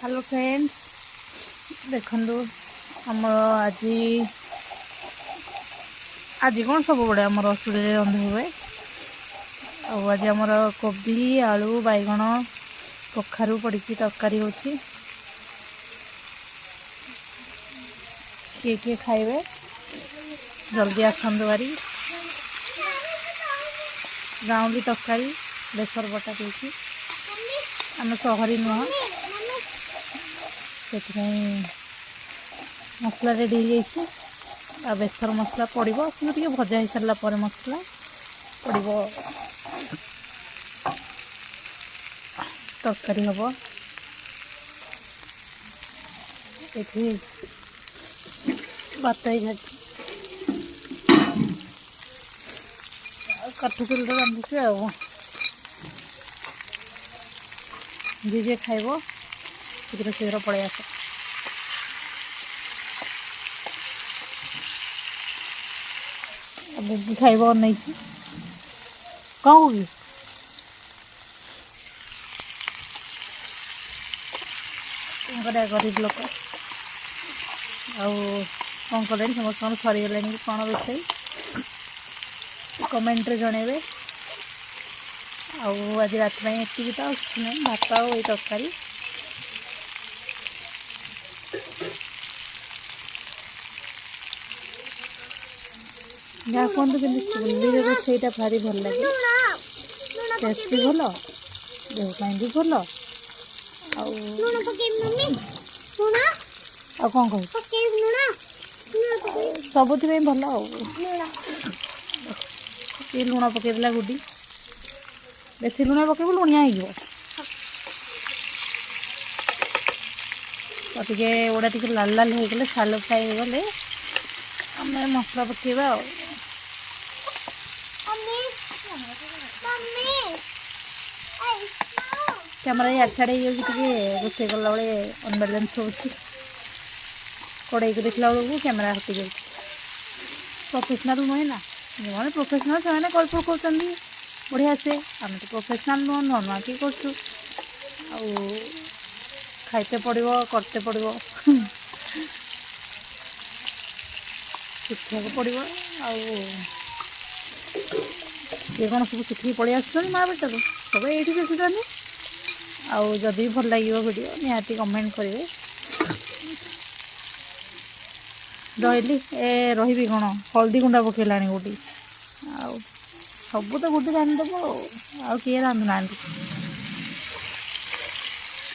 Hello friends देखु आम आज आज कौन सब बड़े आम चूड़ी रंध हुए आज आमर कोबी आलू बैगण कखारू पड़ी तरकारी हो किए खाइबे जल्दी आसतु बारी गाँवली तरकारी बेसर बटा देती आम सहरी नुह से मसला रेडी हो आ बेसर मसला पड़ो कि भजा हो सारा मसला पड़ो तरकारी हम ये भात काठ चुल रांधुचे जे खाइब शीघ्र शीघ्र पलि आस बेबी खाइब नहीं कौन कि गरीब लोक कौन कले समस्त सरीगले कि कौन रोषे कमेंट रे जनइबे आज रात ये तो भात आई तरकारी जहाँ कहते कि चुली रोसईटा भारी भल लगे टेस्ट भी भल देह भी भल कौन कह सबुथ भल ये लुण पकईदेला गुडी बेसी लुण पकेब लुणिया हो गोटा टे लाल लाल हो गले सालो फ्राए हो गले आम मसला पकेबा कैमरा यार छाड़े रोसे गला बेले अनबालांस हो कड़े देखला बेलू कैमेरा हटि जाए प्रोफेशनल नुहे ना जो प्रोफेशनल से कल पकाउं बढ़िया से आम तो प्रोफेशनल नुह नुआ नुआ कि कर खाइते पड़ो करते पड़ो शिखा पड़ो ये कौन सब शिखिक पलि आस माँ बेटा को सब ये देखुं आदि भल लगे वीडियो निहाती कमेंट करेंगे रही रही कौन हल्दी गुंडा पकेला गोटी आ सब तो गोटी रांधिदेव किए रांधुना।